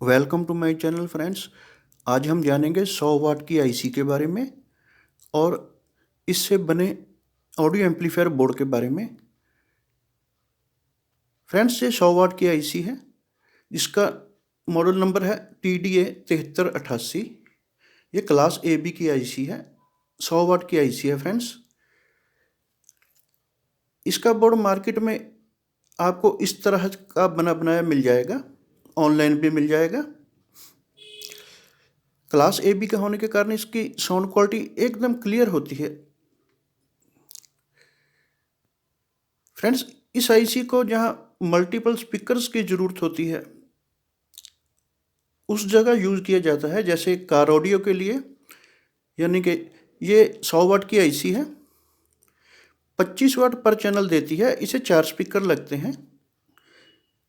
Welcome to my channel friends. आज हम जानेंगे 100 वाट की आईसी के बारे में और इससे बने ऑडियो एम्पलीफायर बोर्ड के बारे में। फ्रेंड्स, ये 100 वाट की आईसी है जिसका मॉडल नंबर है TDA 7388। ये क्लास AB की आईसी है, 100 वाट की आईसी है फ्रेंड्स। इसका बोर्ड मार्केट में आपको इस तरह का बना बनाया मिल जाएगा, ऑनलाइन भी मिल जाएगा। क्लास AB का होने के कारण इसकी साउंड क्वालिटी एकदम क्लियर होती है। फ्रेंड्स, इस आईसी को जहां मल्टीपल स्पीकर्स की ज़रूरत होती है उस जगह यूज़ किया जाता है, जैसे कार ऑडियो के लिए। यानी कि ये 100 वाट की आईसी है, 25 वाट पर चैनल देती है। इसे 4 स्पीकर लगते हैं।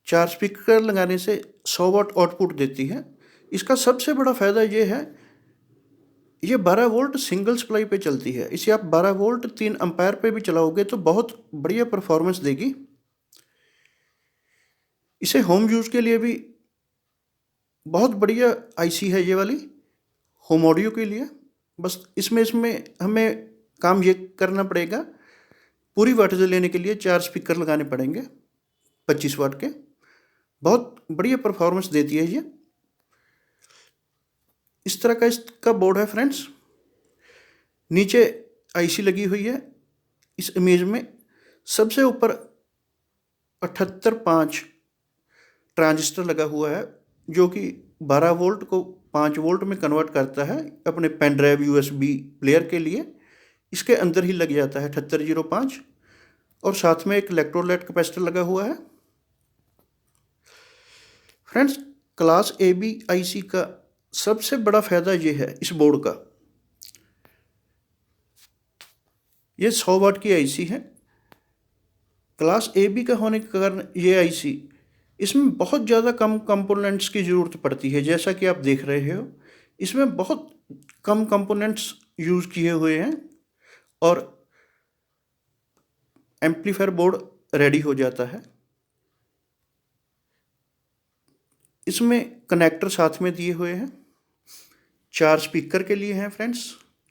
4 स्पीकर लगाने से 100 वाट आउटपुट देती है। इसका सबसे बड़ा फ़ायदा ये है, ये 12 वोल्ट सिंगल सप्लाई पे चलती है। इसे आप 12 वोल्ट 3 एम्पायर पे भी चलाओगे तो बहुत बढ़िया परफॉर्मेंस देगी। इसे होम यूज़ के लिए भी बहुत बढ़िया आईसी है ये वाली, होम ऑडियो के लिए। बस इसमें हमें काम ये करना पड़ेगा, पूरी वाटेज लेने के लिए 4 स्पीकर लगाने पड़ेंगे 25 वाट के। बहुत बढ़िया परफॉर्मेंस देती है ये। इस तरह का इसका बोर्ड है फ्रेंड्स। नीचे आईसी लगी हुई है। इस इमेज में सबसे ऊपर 785 ट्रांजिस्टर लगा हुआ है, जो कि 12 वोल्ट को 5 वोल्ट में कन्वर्ट करता है अपने पेन ड्राइव USB प्लेयर के लिए। इसके अंदर ही लग जाता है 7805। और साथ में एक इलेक्ट्रोलाइट कैपेसिटर लगा हुआ है। फ्रेंड्स, क्लास AB आईसी का सबसे बड़ा फ़ायदा ये है इस बोर्ड का, ये 100 वाट की आईसी है। क्लास AB का होने के कारण ये आईसी, इसमें बहुत ज़्यादा कम कंपोनेंट्स की ज़रूरत पड़ती है। जैसा कि आप देख रहे हो, इसमें बहुत कम कंपोनेंट्स यूज़ किए हुए हैं और एम्पलीफायर बोर्ड रेडी हो जाता है। इसमें कनेक्टर साथ में दिए हुए हैं। 4 स्पीकर के लिए हैं फ्रेंड्स।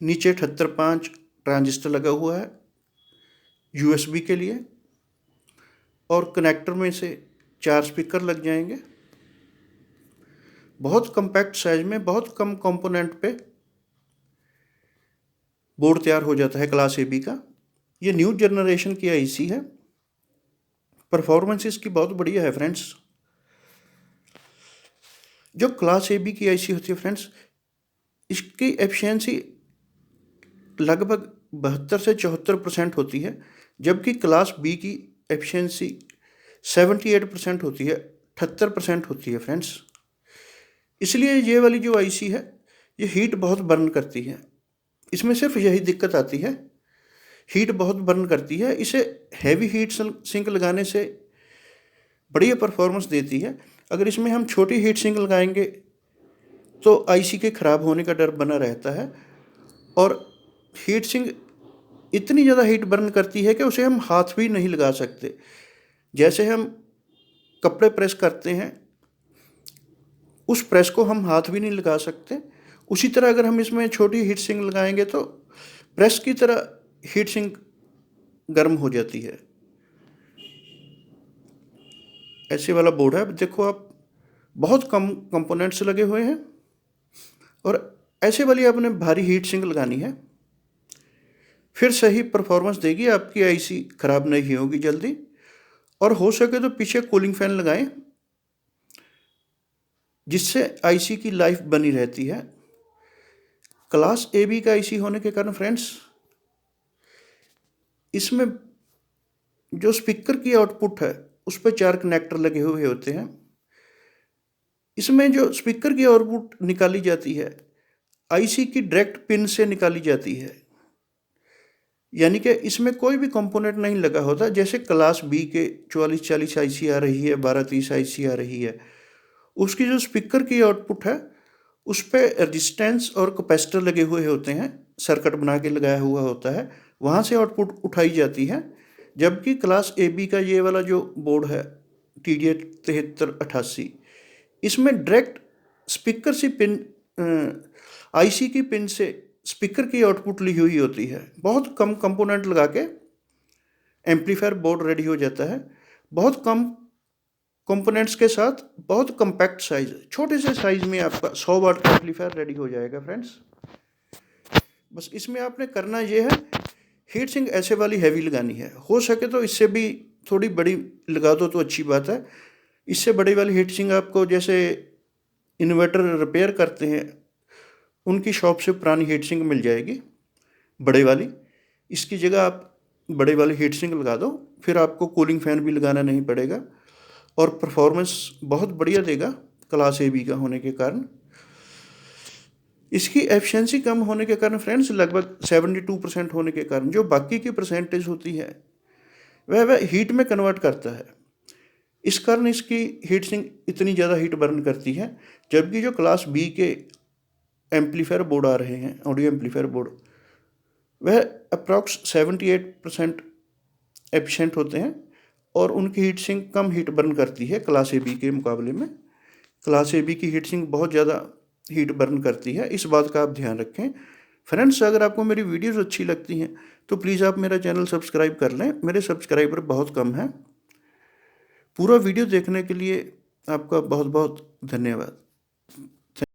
नीचे 785 ट्रांजिस्टर लगा हुआ है USB के लिए, और कनेक्टर में से 4 स्पीकर लग जाएंगे। बहुत कम्पैक्ट साइज में बहुत कम कंपोनेंट पे बोर्ड तैयार हो जाता है क्लास AB का। ये न्यू जनरेशन की आईसी है। परफॉर्मेंस इसकी बहुत बढ़िया है फ्रेंड्स। जो क्लास AB की आईसी होती है फ्रेंड्स, इसकी एफिशिएंसी लगभग 72 से 74% होती है, जबकि क्लास B की एफिशिएंसी 78% होती है, 78% होती है फ्रेंड्स। इसलिए ये वाली जो आईसी है ये हीट बहुत बर्न करती है। इसमें सिर्फ यही दिक्कत आती है, हीट बहुत बर्न करती है। इसे हैवी हीट सिंक लगाने से बढ़िया परफॉर्मेंस देती है। अगर इसमें हम छोटी हीट सिंक लगाएंगे तो आईसी के ख़राब होने का डर बना रहता है। और हीट सिंक इतनी ज़्यादा हीट बर्न करती है कि उसे हम हाथ भी नहीं लगा सकते। जैसे हम कपड़े प्रेस करते हैं, उस प्रेस को हम हाथ भी नहीं लगा सकते। उसी तरह अगर हम इसमें छोटी हीट सिंक लगाएंगे तो प्रेस की तरह हीट सिंक गर्म हो जाती है। ऐसे वाला बोर्ड है। देखो आप, बहुत कम कंपोनेंट्स लगे हुए हैं और ऐसे वाली आपने भारी हीट सिंक लगानी है, फिर सही परफॉर्मेंस देगी। आपकी आईसी ख़राब नहीं होगी जल्दी। और हो सके तो पीछे कूलिंग फैन लगाएं, जिससे आईसी की लाइफ बनी रहती है। क्लास AB का आईसी होने के कारण फ्रेंड्स, इसमें जो स्पीकर की आउटपुट है उस पर 4 कनेक्टर लगे हुए होते हैं। इसमें जो स्पीकर की आउटपुट निकाली जाती है आईसी की डायरेक्ट पिन से निकाली जाती है। यानी कि इसमें कोई भी कंपोनेंट नहीं लगा होता। जैसे क्लास B के 4440 आईसी आ रही है, 1230 आईसी आ रही है, उसकी जो स्पीकर की आउटपुट है उस पर रेजिस्टेंस और कैपेसिटर लगे हुए होते हैं, सर्किट बना के लगाया हुआ होता है, वहाँ से आउटपुट उठाई जाती है। जबकि क्लास AB का ये वाला जो बोर्ड है TDA 7388, इसमें डायरेक्ट स्पीकर से पिन आईसी की पिन से स्पीकर की आउटपुट ली हुई होती है। बहुत कम कंपोनेंट लगा के एम्पलीफायर बोर्ड रेडी हो जाता है। बहुत कम कंपोनेंट्स के साथ बहुत कम्पैक्ट साइज, छोटे से साइज में आपका 100 वाट का एम्पलीफायर रेडी हो जाएगा फ्रेंड्स। बस इसमें आपने करना ये है, हीट सिंक ऐसे वाली हैवी लगानी है। हो सके तो इससे भी थोड़ी बड़ी लगा दो तो अच्छी बात है। इससे बड़ी वाली हीट सिंक आपको जैसे इन्वर्टर रिपेयर करते हैं उनकी शॉप से पुरानी हीट सिंक मिल जाएगी बड़े वाली। इसकी जगह आप बड़े वाली हीट सिंक लगा दो, फिर आपको कूलिंग फैन भी लगाना नहीं पड़ेगा और परफॉर्मेंस बहुत बढ़िया देगा क्लास ए बी का होने के कारण। इसकी एफिशिएंसी कम होने के कारण फ्रेंड्स, लगभग 72% होने के कारण जो बाकी की परसेंटेज होती है वह हीट में कन्वर्ट करता है। इस कारण इसकी हीट सिंक इतनी ज़्यादा हीट बर्न करती है। जबकि जो क्लास बी के एम्पलीफायर बोर्ड आ रहे हैं, ऑडियो एम्पलीफायर बोर्ड, वह अप्रॉक्स 78% एफिशिएंट होते हैं और उनकी हीट सिंक कम हीट बर्न करती है क्लास ए बी के मुकाबले में। क्लास ए बी की हीट सिंक बहुत ज़्यादा हीट बर्न करती है, इस बात का आप ध्यान रखें फ्रेंड्स। अगर आपको मेरी वीडियोस अच्छी लगती हैं तो प्लीज़ आप मेरा चैनल सब्सक्राइब कर लें। मेरे सब्सक्राइबर बहुत कम हैं। पूरा वीडियो देखने के लिए आपका बहुत बहुत धन्यवाद।